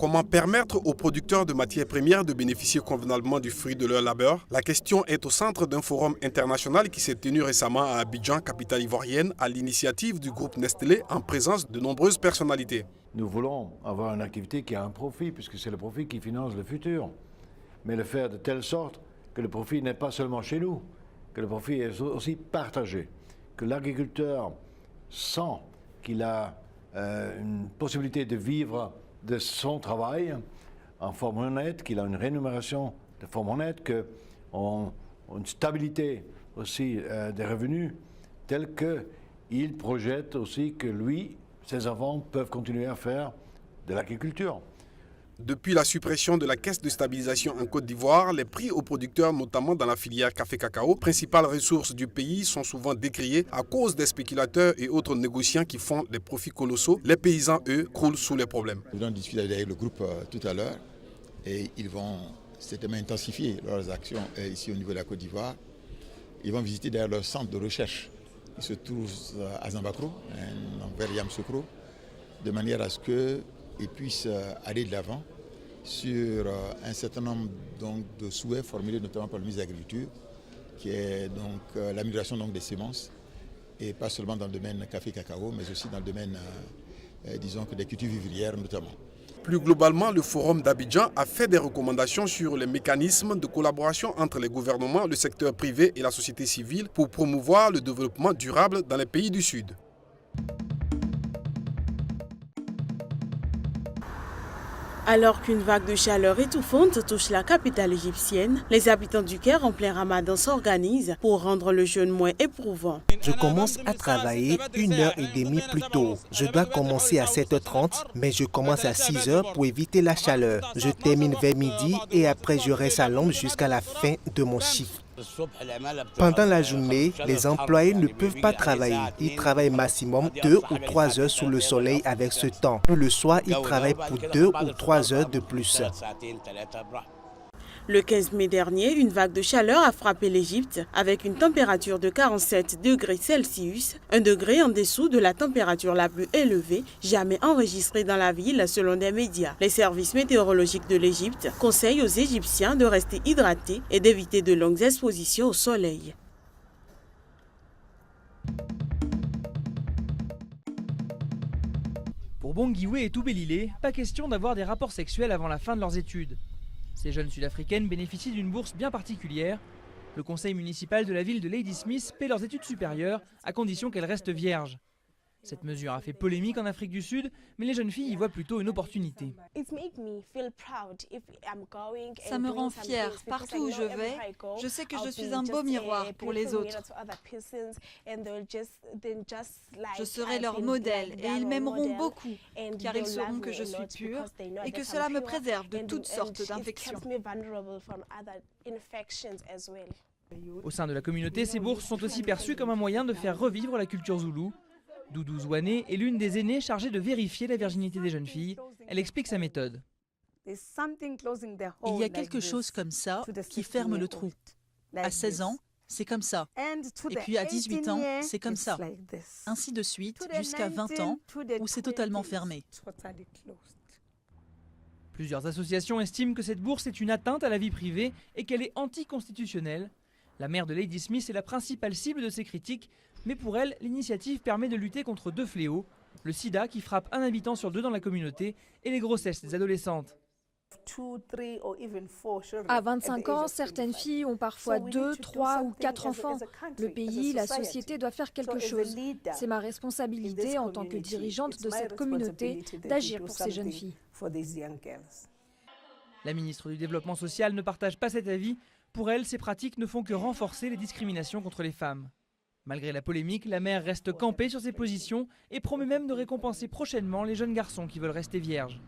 Comment permettre aux producteurs de matières premières de bénéficier convenablement du fruit de leur labeur? La question est au centre d'un forum international qui s'est tenu récemment à Abidjan, capitale ivoirienne, à l'initiative du groupe Nestlé, en présence de nombreuses personnalités. Nous voulons avoir une activité qui a un profit, puisque c'est le profit qui finance le futur. Mais le faire de telle sorte que le profit n'est pas seulement chez nous, que le profit est aussi partagé, que l'agriculteur sent qu'il a une possibilité de vivre de son travail en forme honnête, qu'il a une rémunération de forme honnête, qu'il a une stabilité aussi des revenus, telle qu'il projette aussi que lui, ses enfants peuvent continuer à faire de l'agriculture. Depuis la suppression de la caisse de stabilisation en Côte d'Ivoire, les prix aux producteurs, notamment dans la filière café-cacao, principale ressource du pays, sont souvent décriés à cause des spéculateurs et autres négociants qui font des profits colossaux. Les paysans, eux, croulent sous les problèmes. Nous avons discuté avec le groupe tout à l'heure et ils vont certainement intensifier leurs actions ici au niveau de la Côte d'Ivoire. Ils vont visiter d'ailleurs leur centre de recherche. Ils se trouvent à Zambakro, vers Yamoussoukro, de manière à ce qu'ils puissent aller de l'avant sur un certain nombre de souhaits formulés notamment par le ministre de l'Agriculture, qui est l'amélioration des semences, et pas seulement dans le domaine café-cacao, mais aussi dans le domaine, disons, des cultures vivrières notamment. Plus globalement, le Forum d'Abidjan a fait des recommandations sur les mécanismes de collaboration entre les gouvernements, le secteur privé et la société civile pour promouvoir le développement durable dans les pays du Sud. Alors qu'une vague de chaleur étouffante touche la capitale égyptienne, les habitants du Caire en plein ramadan s'organisent pour rendre le jeûne moins éprouvant. Je commence à travailler 1h30 plus tôt. Je dois commencer à 7h30, mais je commence à 6h pour éviter la chaleur. Je termine vers midi et après je reste à l'ombre jusqu'à la fin de mon chiffre. Pendant la journée, les employés ne peuvent pas travailler. Ils travaillent maximum 2 ou 3 heures sous le soleil avec ce temps. Le soir, ils travaillent pour 2 ou 3 heures de plus. Le 15 mai dernier, une vague de chaleur a frappé l'Égypte avec une température de 47 degrés Celsius, 1 degré en dessous de la température la plus élevée jamais enregistrée dans la ville selon des médias. Les services météorologiques de l'Égypte conseillent aux Égyptiens de rester hydratés et d'éviter de longues expositions au soleil. Pour Bongiwe et Toubelilé, pas question d'avoir des rapports sexuels avant la fin de leurs études. Ces jeunes sud-africaines bénéficient d'une bourse bien particulière. Le conseil municipal de la ville de Ladysmith paie leurs études supérieures à condition qu'elles restent vierges. Cette mesure a fait polémique en Afrique du Sud, mais les jeunes filles y voient plutôt une opportunité. Ça me rend fière. Partout où je vais, je sais que je suis un beau miroir pour les autres. Je serai leur modèle et ils m'aimeront beaucoup, car ils sauront que je suis pure et que cela me préserve de toutes sortes d'infections. Au sein de la communauté, ces bourses sont aussi perçues comme un moyen de faire revivre la culture zoulou. Doudou Zouane est l'une des aînées chargée de vérifier la virginité des jeunes filles. Elle explique sa méthode. Il y a quelque chose comme ça qui ferme le trou. À 16 ans, c'est comme ça. Et puis à 18 ans, c'est comme ça. Ainsi de suite, jusqu'à 20 ans, où c'est totalement fermé. Plusieurs associations estiment que cette bourse est une atteinte à la vie privée et qu'elle est anticonstitutionnelle. La maire de Ladysmith est la principale cible de ces critiques, mais pour elle, l'initiative permet de lutter contre 2 fléaux, le sida qui frappe 1 habitant sur 2 dans la communauté et les grossesses des adolescentes. À 25 ans, certaines filles ont parfois 2, 3 ou 4 enfants. Le pays, la société doit faire quelque chose. C'est ma responsabilité en tant que dirigeante de cette communauté d'agir pour ces jeunes filles. La ministre du Développement social ne partage pas cet avis. Pour elle, ces pratiques ne font que renforcer les discriminations contre les femmes. Malgré la polémique, la maire reste campée sur ses positions et promet même de récompenser prochainement les jeunes garçons qui veulent rester vierges.